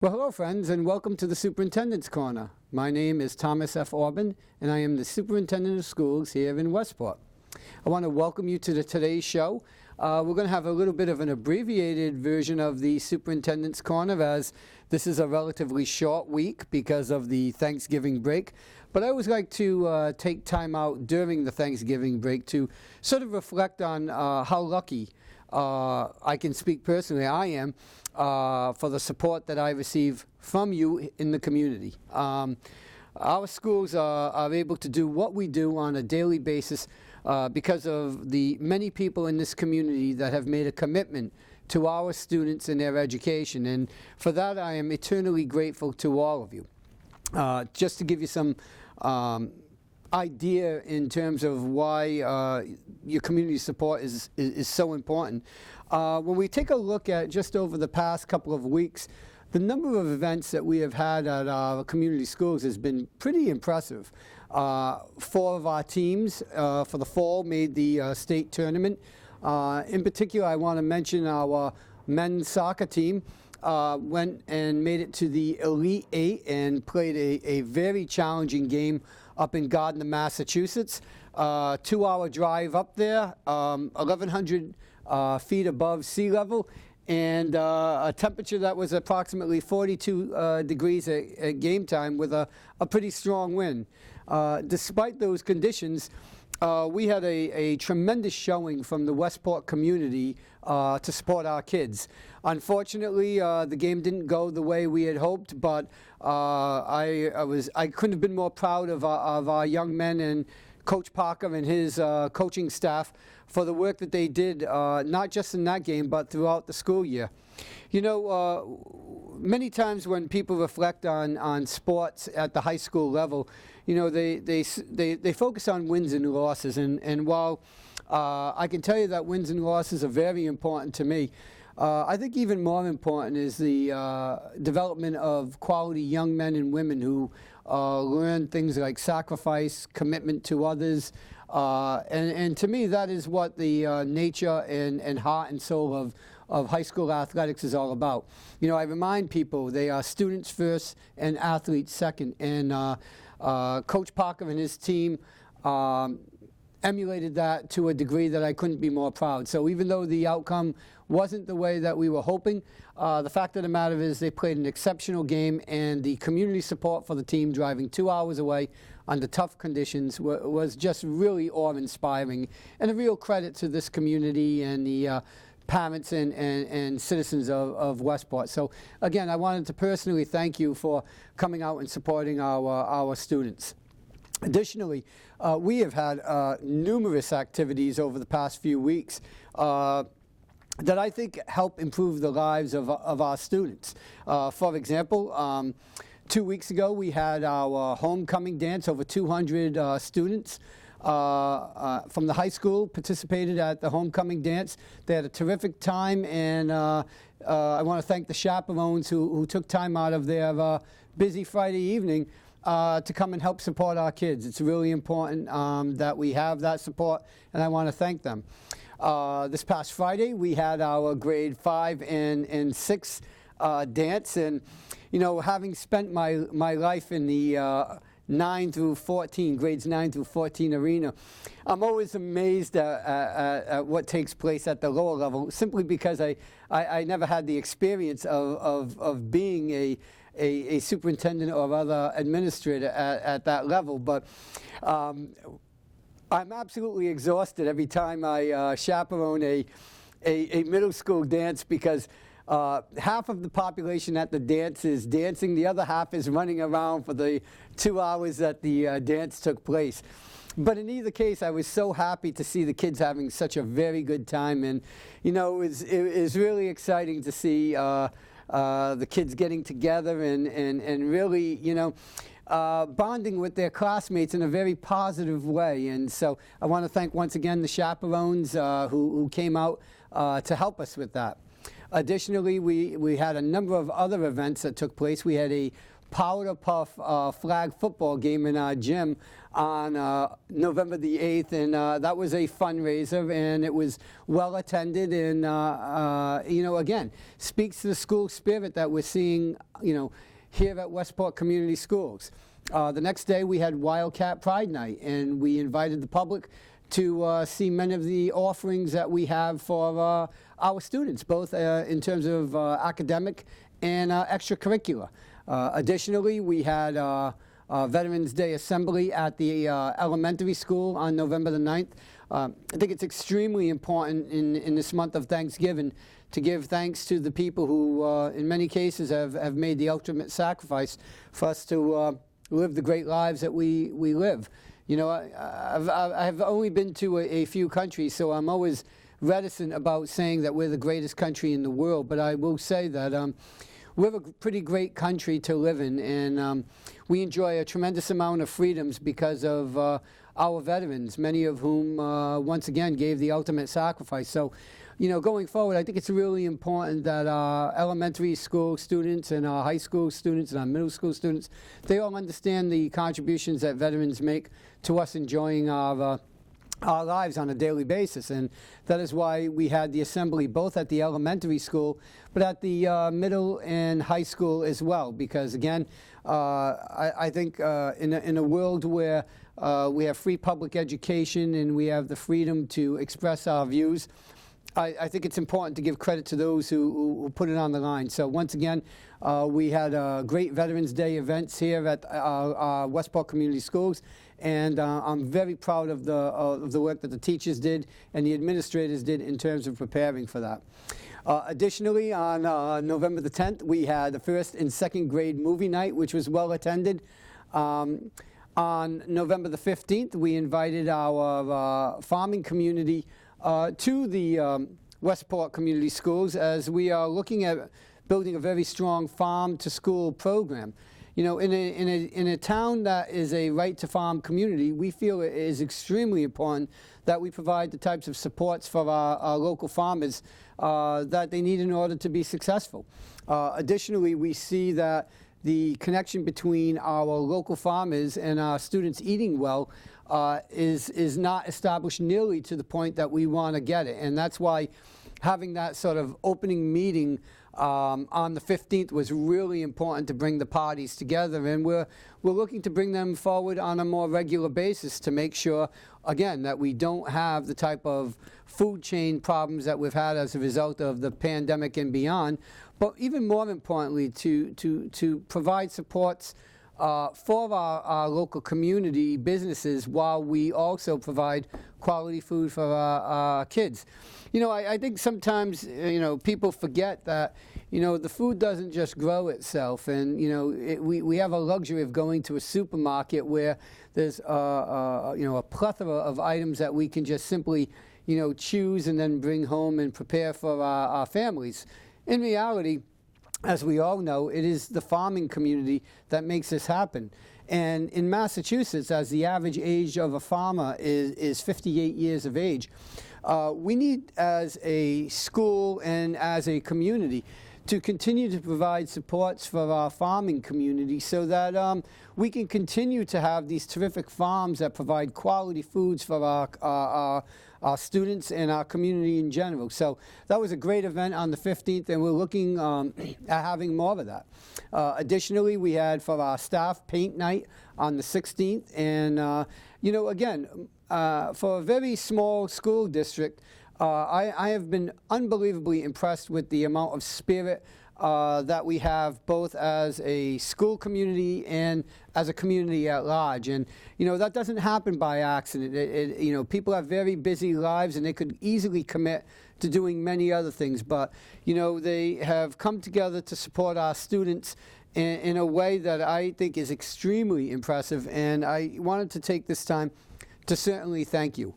Well, hello friends, and welcome to the Superintendent's Corner. My name is Thomas F. Orban, and I am the Superintendent of Schools here in Westport. I want to welcome you to today's show. We're going to have a little bit of an abbreviated version of the Superintendent's Corner, as this is a relatively short week because of the Thanksgiving break. But I always like to take time out during the Thanksgiving break to sort of reflect on how lucky I can speak personally, I am, for the support that I receive from you in the community. Our schools are able to do what we do on a daily basis because of the many people in this community that have made a commitment to our students and their education. And for that, I am eternally grateful to all of you. Just to give you some idea in terms of why your community support is so important. When we take a look at just over the past couple of weeks, the number of events that we have had at our community schools has been pretty impressive. 4 of our teams for the fall made the state tournament. In particular, I want to mention our men's soccer team. Went and made it to the Elite 8 and played a very challenging game up in Gardner, Massachusetts. 2-hour drive up there, 1,100 feet above sea level, and a temperature that was approximately 42 degrees at game time with a pretty strong wind. Despite those conditions, we had a tremendous showing from the Westport community to support our kids. Unfortunately, the game didn't go the way we had hoped, but I couldn't have been more proud of our young men and Coach Parker and his coaching staff for the work that they did, not just in that game, but throughout the school year. You know, many times when people reflect on sports at the high school level, you know, they focus on wins and losses. And while I can tell you that wins and losses are very important to me, I think even more important is the development of quality young men and women who learn things like sacrifice, commitment to others, and to me that is what the nature and heart and soul of high school athletics is all about. You know, I remind people they are students first and athletes second, and Coach Parker and his team emulated that to a degree that I couldn't be more proud. So even though the outcome wasn't the way that we were hoping, the fact of the matter is they played an exceptional game, and the community support for the team driving 2 hours away under tough conditions was just really awe-inspiring, and a real credit to this community and the parents and citizens of Westport. So again, I wanted to personally thank you for coming out and supporting our students. Additionally, we have had numerous activities over the past few weeks that I think help improve the lives of our students. For example, 2 weeks ago we had our homecoming dance. Over 200 students from the high school participated at the homecoming dance. They had a terrific time, and I want to thank the chaperones who took time out of their busy Friday evening to come and help support our kids. It's really important that we have that support, and I want to thank them. This past Friday, we had our grade 5 and 6 dance, and you know, having spent my life in the 9 through 14, grades 9 through 14 arena, I'm always amazed at what takes place at the lower level, simply because I never had the experience of being a superintendent or other administrator at that level. But I'm absolutely exhausted every time I chaperone a middle school dance, because half of the population at the dance is dancing, the other half is running around for the 2 hours that the dance took place. But in either case, I was so happy to see the kids having such a very good time, and you know, it was really exciting to see the kids getting together and really, you know, bonding with their classmates in a very positive way. And so I want to thank once again the chaperones who came out to help us with that. Additionally, we had a number of other events that took place. We had a powder puff flag football game in our gym on November the 8th, and that was a fundraiser, and it was well attended, and again, speaks to the school spirit that we're seeing, here at Westport Community Schools. The next day we had Wildcat Pride Night, and we invited the public to see many of the offerings that we have for our students, both in terms of academic and extracurricular. Additionally, we had Veterans Day Assembly at the elementary school on November the 9th. I think it's extremely important in this month of Thanksgiving to give thanks to the people who, in many cases, have made the ultimate sacrifice for us to live the great lives that we live. I've only been to a few countries, so I'm always reticent about saying that we're the greatest country in the world, but I will say that we're a pretty great country to live in, and we enjoy a tremendous amount of freedoms because of our veterans, many of whom, once again, gave the ultimate sacrifice. So, going forward, I think it's really important that our elementary school students and our high school students and our middle school students, they all understand the contributions that veterans make to us enjoying our lives on a daily basis, and that is why we had the assembly both at the elementary school but at the middle and high school as well, because again, I think in a world where we have free public education and we have the freedom to express our views, I think it's important to give credit to those who put it on the line. So once again, we had great Veterans Day events here at Westport Community Schools, and I'm very proud of the work that the teachers did and the administrators did in terms of preparing for that. Additionally, on November the 10th, we had the first and second grade movie night, which was well attended. On November the 15th, we invited our farming community to the Westport Community Schools, as we are looking at building a very strong farm-to-school program. In a town that is a right-to-farm community, we feel it is extremely important that we provide the types of supports for our local farmers that they need in order to be successful. Additionally, we see that the connection between our local farmers and our students eating well is not established nearly to the point that we want to get it. And that's why having that sort of opening meeting on the 15th was really important to bring the parties together. And we're looking to bring them forward on a more regular basis to make sure, again, that we don't have the type of food chain problems that we've had as a result of the pandemic and beyond. But even more importantly, to provide supports for our local community businesses while we also provide quality food for our kids. I think sometimes, people forget that, the food doesn't just grow itself, and, we have a luxury of going to a supermarket where there's, a plethora of items that we can just simply, choose and then bring home and prepare for our families. In reality, as we all know, it is the farming community that makes this happen. And in Massachusetts, as the average age of a farmer is 58 years of age, we need, as a school and as a community, to continue to provide supports for our farming community so that we can continue to have these terrific farms that provide quality foods for our students and our community in general. So that was a great event on the 15th, and we're looking at having more of that. Additionally, we had for our staff paint night on the 16th, and again, for a very small school district, I have been unbelievably impressed with the amount of spirit that we have both as a school community and as a community at large. And, that doesn't happen by accident. People have very busy lives and they could easily commit to doing many other things. But, they have come together to support our students in a way that I think is extremely impressive. And I wanted to take this time to certainly thank you.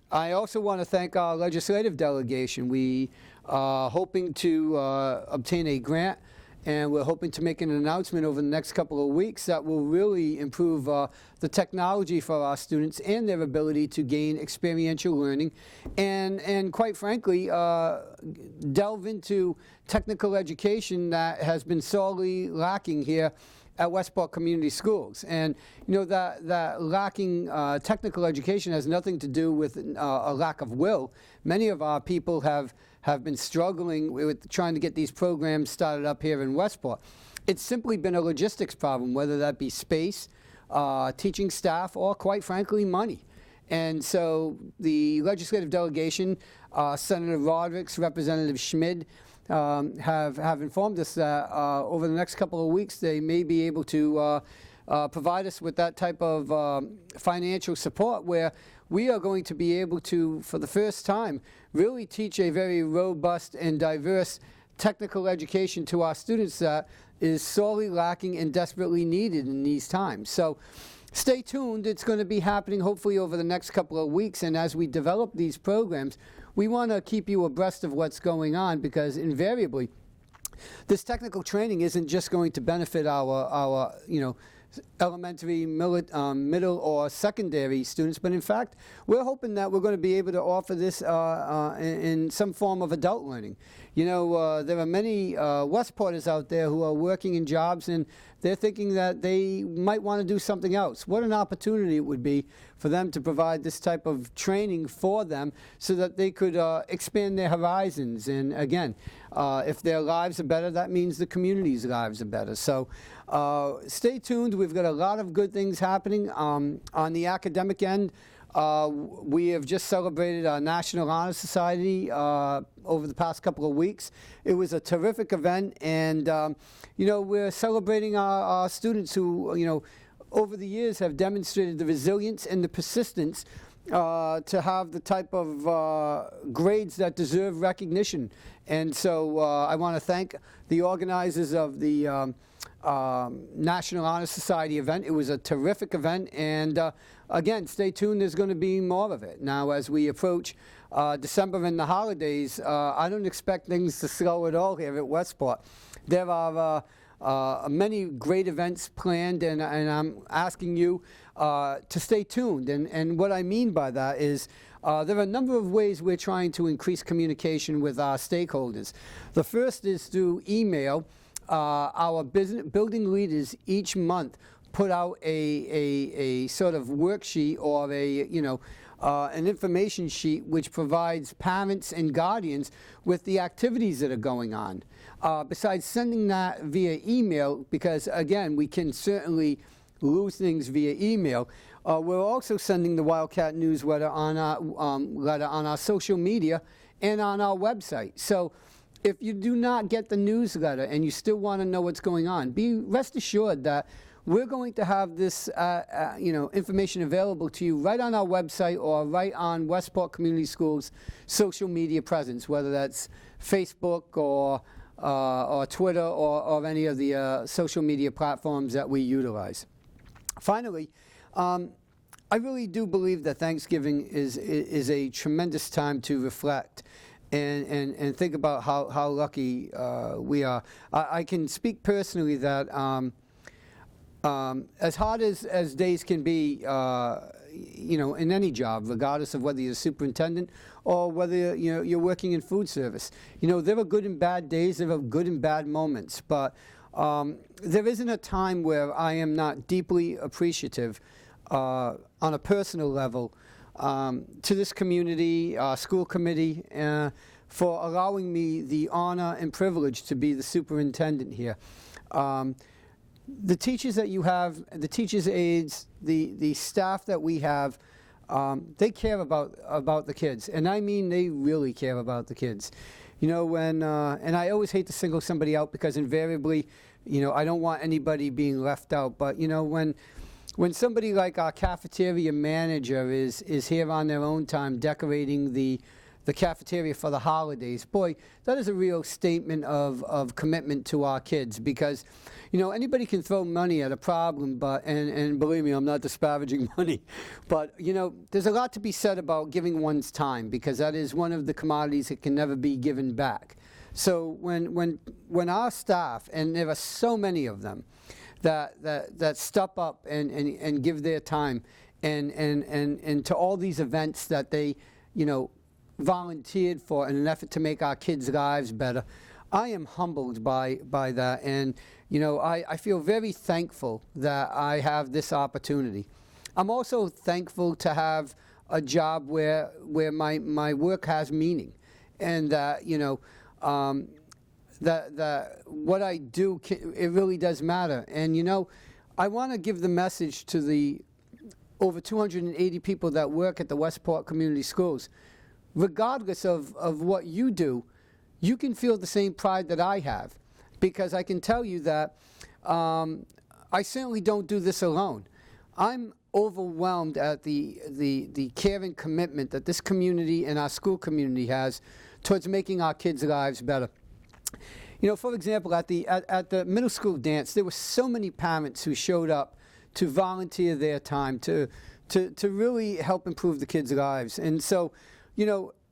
I also want to thank our legislative delegation. We are hoping to obtain a grant and we're hoping to make an announcement over the next couple of weeks that will really improve the technology for our students and their ability to gain experiential learning and quite frankly, delve into technical education that has been sorely lacking here at Westport Community Schools. And that lacking technical education has nothing to do with a lack of will. Many of our people have been struggling with trying to get these programs started up here in Westport. It's simply been a logistics problem, whether that be space, teaching staff, or quite frankly, money. And so the legislative delegation, Senator Rodericks, Representative Schmid, have informed us that over the next couple of weeks they may be able to provide us with that type of financial support where we are going to be able to, for the first time, really teach a very robust and diverse technical education to our students that is sorely lacking and desperately needed in these times. So stay tuned. It's going to be happening hopefully over the next couple of weeks, and as we develop these programs, we want to keep you abreast of what's going on, because invariably this technical training isn't just going to benefit our elementary, middle, or secondary students, but in fact, we're hoping that we're going to be able to offer this in some form of adult learning. There are many Westporters out there who are working in jobs, and they're thinking that they might want to do something else. What an opportunity it would be for them to provide this type of training for them so that they could expand their horizons. And again, if their lives are better, that means the community's lives are better. So stay tuned. We've got a lot of good things happening. On the academic end, we have just celebrated our National Honor Society over the past couple of weeks. It was a terrific event, and we're celebrating our students who, over the years have demonstrated the resilience and the persistence to have the type of grades that deserve recognition. And so I want to thank the organizers of the National Honor Society event. It was a terrific event, and again, stay tuned. There's going to be more of it. Now, as we approach December and the holidays, I don't expect things to slow at all here at Westport. There are many great events planned, and I'm asking you to stay tuned. And what I mean by that is there are a number of ways we're trying to increase communication with our stakeholders. The first is through email. Our building leaders each month put out a sort of worksheet or an information sheet which provides parents and guardians with the activities that are going on. Besides sending that via email, because again, we can certainly lose things via email, we're also sending the Wildcat newsletter on our social media and on our website. So if you do not get the newsletter and you still want to know what's going on, rest assured that we're going to have this information available to you right on our website or right on Westport Community Schools' social media presence, whether that's Facebook or Twitter or any of the social media platforms that we utilize. Finally, I really do believe that Thanksgiving is a tremendous time to reflect and think about how lucky we are. I can speak personally that as hard as days can be, in any job, regardless of whether you're a superintendent or whether you're working in food service, there are good and bad days, there are good and bad moments, but there isn't a time where I am not deeply appreciative on a personal level to this community, school committee, for allowing me the honor and privilege to be the superintendent here. The teachers that you have, the teachers' aides, the staff that we have, they care about the kids, and I mean they really care about the kids. And I always hate to single somebody out because invariably, I don't want anybody being left out, but when somebody like our cafeteria manager is here on their own time decorating the cafeteria for the holidays, boy, that is a real statement of commitment to our kids, because anybody can throw money at a problem, but and believe me, I'm not disparaging money, but there's a lot to be said about giving one's time, because that is one of the commodities that can never be given back. So when our staff, and there are so many of them, that step up and give their time and to all these events that they, volunteered for in an effort to make our kids' lives better, I am humbled by that, and I feel very thankful that I have this opportunity. I'm also thankful to have a job where my work has meaning, and that that what I do, it really does matter. And I want to give the message to the over 280 people that work at the Westport Community Schools. Regardless of what you do, you can feel the same pride that I have, because I can tell you that I certainly don't do this alone. I'm overwhelmed at the care and commitment that this community and our school community has towards making our kids' lives better. For example, at the middle school dance, there were so many parents who showed up to volunteer their time to really help improve the kids' lives. And so,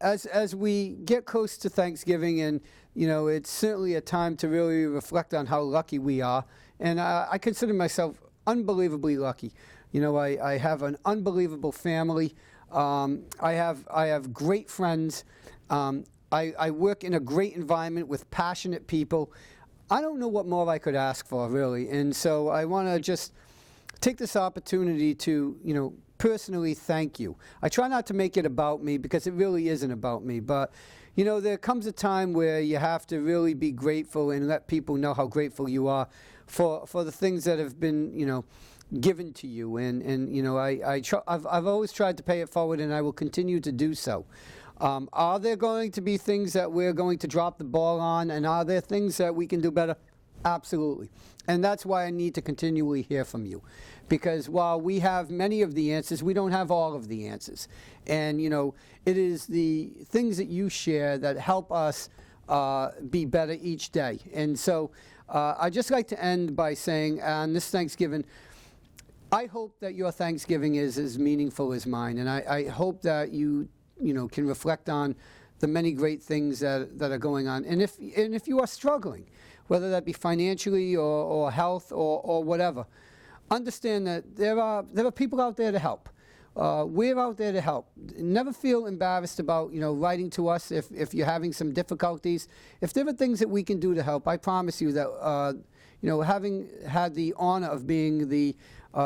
as we get close to Thanksgiving, and it's certainly a time to really reflect on how lucky we are. And I consider myself unbelievably lucky. I have an unbelievable family. I have great friends. I work in a great environment with passionate people. I don't know what more I could ask for, really. And so I want to just take this opportunity to, personally thank you. I try not to make it about me, because it really isn't about me. But, there comes a time where you have to really be grateful and let people know how grateful you are for the things that have been, given to you. And I've always tried to pay it forward, and I will continue to do so. Are there going to be things that we're going to drop the ball on, and are there things that we can do better? Absolutely. And that's why I need to continually hear from you. Because while we have many of the answers, we don't have all of the answers. And, it is the things that you share that help us be better each day. And so I'd just like to end by saying, on this Thanksgiving, I hope that your Thanksgiving is as meaningful as mine. And I hope that you can reflect on the many great things that are going on. And if you are struggling, whether that be financially or health or whatever, understand that there are people out there to help. We're out there to help. Never feel embarrassed about writing to us if you're having some difficulties. If there are things that we can do to help, I promise you that having had the honor of being the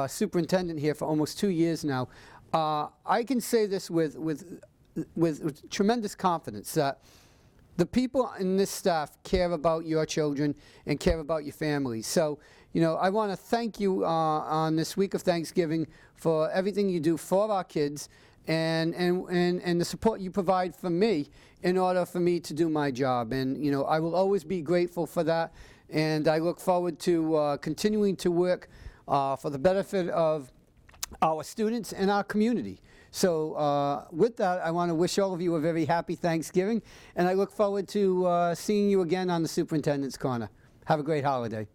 superintendent here for almost 2 years now, I can say this with tremendous confidence that the people in this staff care about your children and care about your families. So, I want to thank you on this week of Thanksgiving for everything you do for our kids and the support you provide for me in order for me to do my job. And, I will always be grateful for that. And I look forward to continuing to work for the benefit of our students and our community. So with that, I want to wish all of you a very happy Thanksgiving, and I look forward to seeing you again on the Superintendent's Corner. Have a great holiday.